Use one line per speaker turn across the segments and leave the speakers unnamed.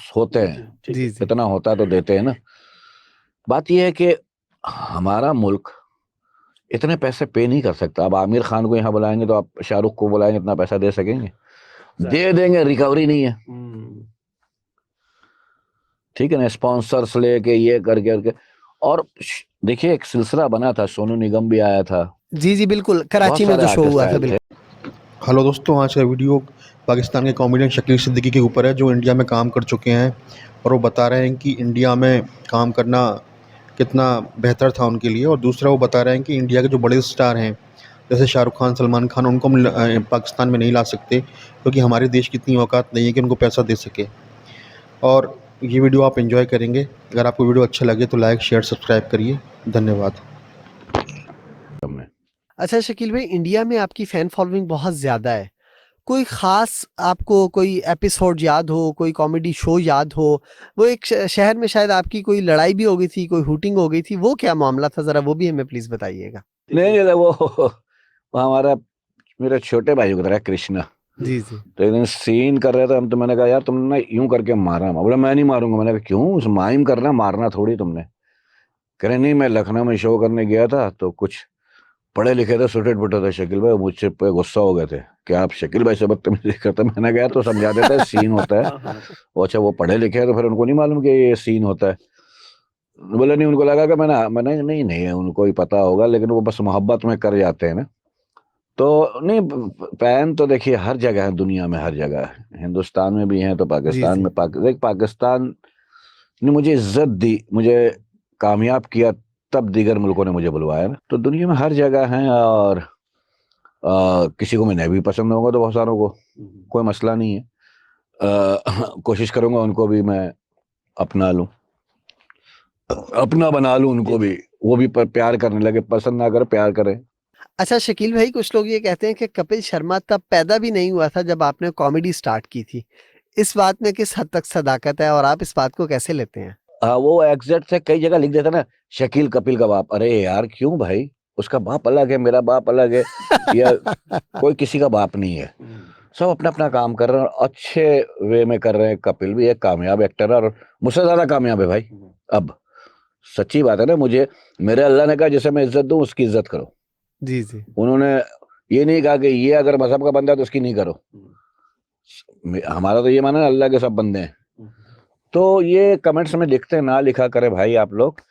होते हैं,
जी जी
इतना होता है तो देते हैं ना। बात यह है कि हमारा मुल्क इतने पैसे पे नहीं कर सकता। अब आमिर खान को यहाँ बुलाएंगे तो आप शाहरुख को बुलाएंगे, इतना पैसा दे सकेंगे? दे देंगे, रिकवरी नहीं है। ठीक है ना, स्पॉन्सर्स लेके ये करके करके। और देखिए एक सिलसिला बना था, सोनू निगम भी आया था,
जी जी बिल्कुल,
बहुत
कराची में
सारे
जो शो
आर्टिस्ट
हुआ था,
आए थे।
बिल्कुल।
हेलो दोस्तों, आज का वीडियो पाकिस्तान के कॉमेडियन शकील सिद्दीकी के ऊपर है, जो इंडिया में काम कर चुके हैं और वो बता रहे हैं कि इंडिया में काम करना कितना बेहतर था उनके लिए। और दूसरा वो बता रहे हैं कि इंडिया के जो बड़े स्टार हैं जैसे शाहरुख खान, सलमान खान, उनको हम पाकिस्तान में नहीं ला सकते क्योंकि हमारे देश की इतनी औकात नहीं है कि उनको पैसा दे सके। और ये वीडियो आप एंजॉय करेंगे। अगर आपको वीडियो अच्छा लगे तो लाइक, शेयर, सब्सक्राइब करिए। धन्यवाद।
अच्छा शकील भाई, इंडिया में आपकी फैन फॉलोइंग बहुत ज्यादा है। कोई खास आपको कोई एपिसोड याद हो, कोई कॉमेडी शो याद हो? वो एक शहर में शायद आपकी कोई लड़ाई भी हो गई थी, कोई हूटिंग हो गई थी, वो क्या मामला था, जरा वो भी हमें प्लीज बताइएगा।
नहीं नहीं, वो हमारा मेरे छोटे भाई की तरह कृष्णा।
जी जी
तो एक दिन सीन कर रहे थे हम, तो मैंने कहा यार तुमने ना यूं करके मारा। बोला मैं नहीं मारूंगा। मैंने कहा क्यों? उस माइम करना, मारना थोड़ी तुमने। कह रहे नहीं, मैं लखनऊ में शो करने गया था तो कुछ पढ़े लिखे थे, सुटेड बुटे थे शकील भाई, मुझसे पे गुस्सा हो गए थे कि आप शकील भाई से बदतमीजी करते। मैंने कहा तो समझा देता है, सीन होता है। वो अच्छा, वो पढ़े लिखे हैं तो फिर उनको नहीं मालूम कि ये सीन होता है? बोले नहीं, उनको लगा कि मैंने नहीं नहीं उनको ही पता होगा, लेकिन वो बस मोहब्बत में कर जाते हैं ना। तो नहीं, फैन तो देखिए हर जगह है, दुनिया में हर जगह है। हिंदुस्तान में भी हैं तो
जी
पाकिस्तान
जी
में। देख, पाकिस्तान ने मुझे इज्जत दी, मुझे कामयाब किया, तब दीगर मुल्कों ने मुझे बुलवाया ना। तो दुनिया में हर जगह है। और किसी को मैं भी पसंद होगा तो बहुत सारों को कोई मसला नहीं है। कोशिश करूंगा उनको भी मैं अपना लूं, अपना बना लूं उनको भी। वो भी प्यार करने लगे, पसंद ना करे प्यार करें।
अच्छा शकील भाई, कुछ लोग ये कहते हैं कि कपिल शर्मा तब पैदा भी नहीं हुआ था जब आपने कॉमेडी स्टार्ट की थी। इस बात में किस हद तक सदाकत है और आप इस बात को कैसे लेते हैं?
वो एग्जैक्ट से कई जगह लिख देता ना, शकील कपिल का बाप। अरे यार क्यों भाई? उसका बाप अलग है, मेरा बाप अलग है। या कोई किसी का बाप नहीं है। सब अपना अपना काम कर रहे हैं और अच्छे वे में कर रहे हैं। कपिल भी एक कामयाब एक्टर है और मुझसे ज्यादा कामयाब है भाई। अब सच्ची बात है ना, मुझे मेरे अल्लाह ने कहा जिसे मैं इज्जत दूं उसकी इज्जत करो।
जी जी
उन्होंने ये नहीं कहा कि ये अगर मजहब का बंदा है तो उसकी नहीं करो। हमारा तो ये माना है अल्लाह के सब बंदे हैं। तो ये कमेंट्स में लिखते हैं, ना लिखा करे भाई आप लोग।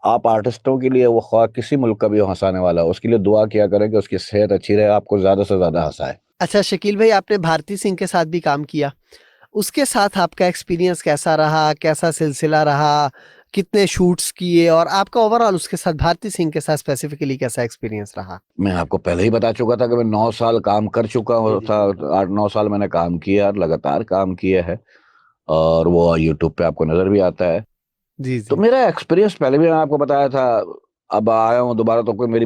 आप आर्टिस्टों के लिए, वो ख्वाह किसी मुल्क का भी हो हंसाने वाला हो, उसके लिए दुआ किया करें कि उसकी सेहत अच्छी रहे, आपको ज्यादा से ज्यादा हंसाए।
अच्छा शकील भाई, आपने भारती सिंह के साथ भी काम किया। उसके साथ आपका एक्सपीरियंस कैसा रहा, कैसा सिलसिला रहा, कितने शूट्स किए, और आपका ओवरऑल उसके साथ, भारती सिंह के साथ स्पेसिफिकली कैसा एक्सपीरियंस रहा?
मैं आपको पहले ही बता चुका था कि मैं 9 साल काम कर चुका था। 8-9 साल मैंने काम किया और लगातार काम किया है। और वो यूट्यूब पे आपको नजर भी आता है।
जी
तो
जी
मेरा एक्सपीरियंस पहले भी मैं आपको बताया था। अब आया हूँ दोबारा तो कोई मेरी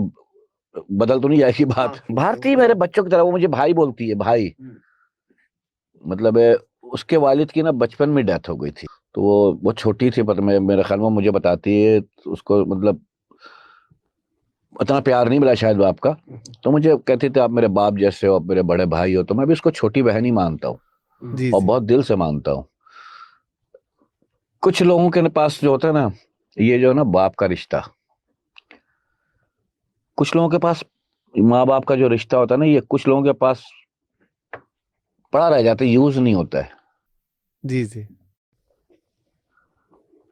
बदल तो नहीं जाएगी बात। भारती मेरे बच्चों की तरह, वो मुझे भाई बोलती है, भाई। मतलब उसके वालिद की ना बचपन में डेथ हो गई थी। तो वो छोटी थी, पर मेरे ख्याल में मुझे बताती है तो उसको मतलब उतना प्यार नहीं मिला शायद बाप का। तो मुझे कहती थी आप मेरे बाप जैसे हो, आप मेरे बड़े भाई हो। तो मैं भी उसको छोटी बहन ही मानता हूँ
जी
और
जी
बहुत दिल से मानता हूँ। कुछ लोगों के पास जो होता है ना, ये जो है ना बाप का रिश्ता, कुछ लोगों के पास माँ बाप का जो रिश्ता होता है ना, ये कुछ लोगों के पास पड़ा रह जाता है, यूज नहीं होता है।
जी जी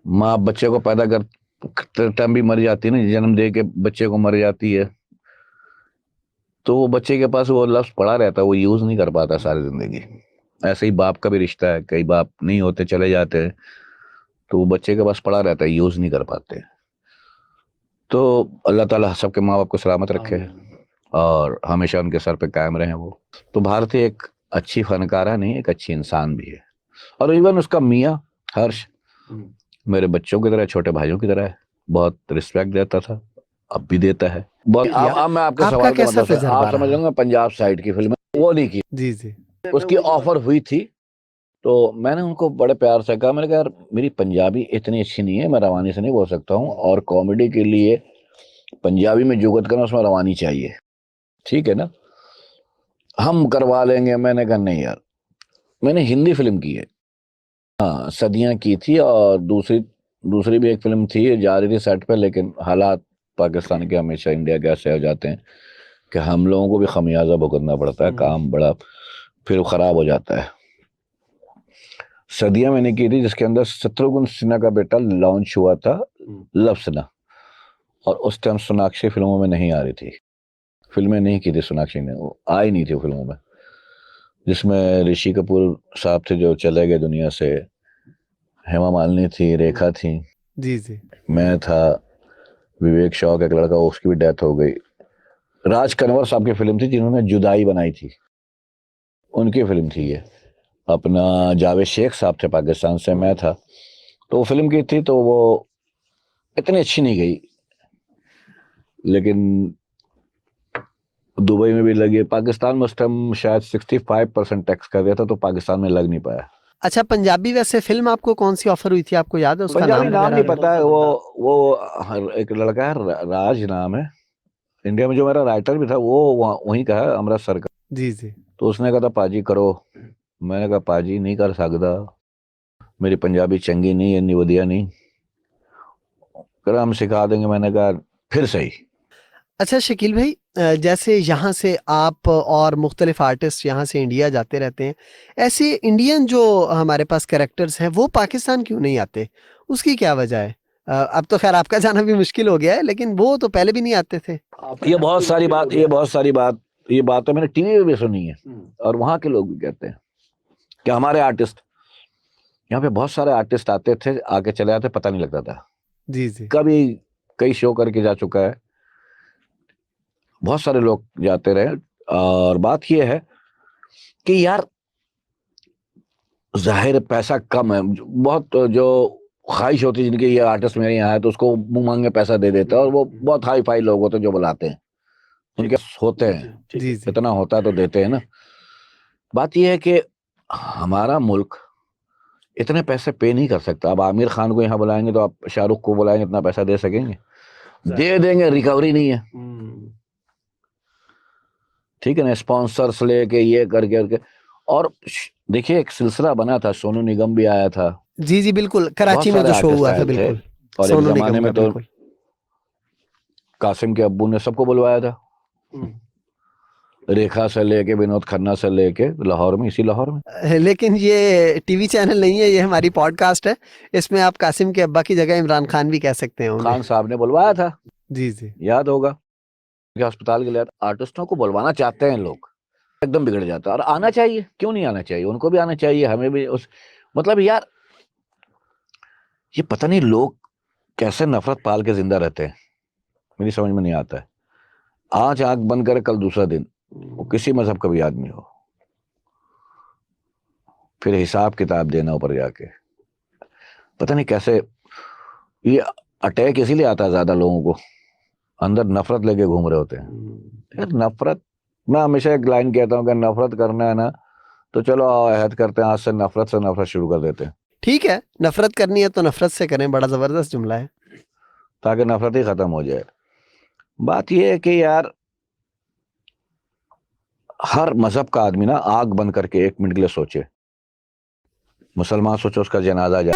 माँ बच्चे को पैदा कर टाइम भी मर जाती है ना, जन्म दे के बच्चे को मर जाती है। तो वो बच्चे के पास वो लफ्ज पड़ा रहता है, वो यूज नहीं कर पाता सारी जिंदगी। ऐसे ही बाप का भी रिश्ता है, कई बाप नहीं होते, चले जाते हैं। तो वो बच्चे के पास पड़ा रहता है, यूज नहीं कर पाते। तो अल्लाह ताला सबके माँ बाप को सलामत रखे और हमेशा उनके सर पे कायम रहे वो। तो भारती एक अच्छी फनकारा नहीं, एक अच्छी इंसान भी है। और इवन उसका मियाँ हर्ष मेरे बच्चों की तरह, छोटे भाइयों की तरह है। बहुत रिस्पेक्ट देता था, अब भी देता है बहुत। अब मैं आपके
आपका
सवाल का
कैसा
मतलब
तजर्बा
आप समझ
रहा?
लेंगे, पंजाब साइड की फिल्म वो नहीं की।
जी जी
उसकी ऑफर हुई थी तो मैंने उनको बड़े प्यार से कहा, मैंने कहा यार मेरी पंजाबी इतनी अच्छी नहीं है, मैं रवानी से नहीं बोल सकता हूँ, और कॉमेडी के लिए पंजाबी में जुगत करना, उसमें रवानी चाहिए। ठीक है ना, हम करवा लेंगे। मैंने कहा नहीं यार, मैंने हिंदी फिल्म की है, हाँ, सदियां की थी। और दूसरी दूसरी भी एक फिल्म थी, जा रही थी सेट पे, लेकिन हालात पाकिस्तान के हमेशा इंडिया के ऐसे हो जाते हैं कि हम लोगों को भी खमियाजा भुगतना पड़ता है, काम बड़ा फिर वो खराब हो जाता है। सदियां मैंने की थी, जिसके अंदर शत्रुघ्न सिन्हा का बेटा लॉन्च हुआ था, लव सिन्हा। और उस टाइम सोनाक्षी फिल्मों में नहीं आ रही थी, फिल्में नहीं की थी सोनाक्षी ने, वो आई नहीं थी फिल्मों में, जिसमें ऋषि कपूर साहब थे जो चले गए दुनिया से, हेमा मालिनी थी, रेखा थी,
जी जी।
मैं था, विवेक शौक एक लड़का, उसकी भी डेथ हो गई। राज कन्वर साहब की फिल्म थी जिन्होंने जुदाई बनाई थी, उनकी फिल्म थी ये। अपना जावेद शेख साहब थे पाकिस्तान से, मैं था। तो वो फिल्म की थी, तो वो इतनी अच्छी नहीं गई, लेकिन दुबई में भी लगी। पाकिस्तान में उस टाइम शायद 65% टैक्स कर दिया था, तो पाकिस्तान में लग नहीं पाया।
अच्छा, पंजाबी वैसे फिल्म आपको कौन सी ऑफर हुई थी, आपको याद है उसका
पंजाबी नाम नहीं
वगैरह?
पता है। वो एक लड़का है, राज नाम है, इंडिया में जो मेरा राइटर भी था, वो वहीं का है, अमृतसर का।
जी जी।
तो उसने कहा था पाजी करो, मैंने कहा पाजी नहीं कर सकता, मेरी पंजाबी चंगी नहीं, इतनी वधिया नहीं। कह रहा हम सिखा देंगे। मैंने कहा फिर सही।
अच्छा शकील भाई, जैसे यहाँ से आप और मुख्तलिफ आर्टिस्ट यहाँ से इंडिया जाते रहते हैं, ऐसे इंडियन जो हमारे पास कैरेक्टर्स हैं वो पाकिस्तान क्यों नहीं आते, उसकी क्या वजह है? अब तो खैर आपका जाना भी मुश्किल हो गया है, लेकिन वो तो पहले भी नहीं आते थे।
ये बात तो मैंने टीवी में भी सुनी है, और वहां के लोग भी कहते हैं कि हमारे आर्टिस्ट, यहाँ पे बहुत सारे आर्टिस्ट आते थे, आके चले जाते, पता नहीं लगता था।
जी जी।
कभी कई शो करके जा चुका है, बहुत सारे लोग जाते रहे। और बात यह है कि यार, जाहिर पैसा कम है, बहुत जो ख्वाहिश होती है जिनके, ये आर्टिस्ट मेरे यहाँ है, तो उसको मुंह मांगे पैसा दे देते हैं। और वो बहुत हाई फाई लोग होते हैं जो बुलाते हैं, उनके होते हैं,
जी जी।
इतना होता है तो देते हैं ना। बात यह है कि हमारा मुल्क इतने पैसे पे नहीं कर सकता। अब आमिर खान को यहाँ बुलाएंगे तो आप शाहरुख को बुलाएंगे, इतना पैसा दे सकेंगे? दे देंगे, रिकवरी नहीं है। ठीक है ना, स्पॉन्सर्स लेके ये करके। और देखिए, एक सिलसिला बना था, सोनू निगम भी आया था,
जी जी बिल्कुल,
बहुत
कराची में
सारे
जो शो
आर्टिस्ट
हुआ था,
आए थे।
बिल्कुल
और एक
सोनू
जमाने
निगम
में
का,
तो
बिल्कुल।
कासिम के अब्बू ने सबको बुलवाया था, रेखा से लेके विनोद खन्ना से लेके, लाहौर में, इसी लाहौर में।
लेकिन ये टीवी चैनल नहीं है, ये हमारी पॉडकास्ट है, इसमें आप कासिम के अब्बा की जगह इमरान खान भी कह सकते हैं उन्हें।
खान साहब ने बुलवाया था,
जी जी।
याद होगा कि अस्पताल के लिए आर्टिस्टों को बुलवाना चाहते हैं लोग, एकदम बिगड़ जाता है। और आना चाहिए, क्यों नहीं आना चाहिए? उनको भी आना चाहिए, हमें भी। उस मतलब यार, ये पता नहीं लोग कैसे नफरत पाल के जिंदा रहते हैं, मेरी समझ में नहीं आता है। आज आंख बंद करे, कल दूसरा दिन, वो किसी मजहब का भी आदमी हो, फिर हिसाब किताब देना ऊपर जाके। पता नहीं कैसे ये अटैक इसीलिए आता है, ज्यादा लोगों को अंदर नफरत लेके घूम रहे होते हैं। यार नफरत, मैं हमेशा एक लाइन कहता हूँ कि नफरत करना है ना, तो चलो अहद करते हैं, आज से नफरत शुरू कर देते हैं,
ठीक है, नफरत करनी है तो नफरत से करें, बड़ा जबरदस्त जुमला है।
ताकि नफरत ही खत्म हो जाए। बात यह है कि यार, हर मजहब का आदमी ना आंख बंद करके 1 मिनट के लिए सोचे, मुसलमान सोचे उसका जनाजा जाए,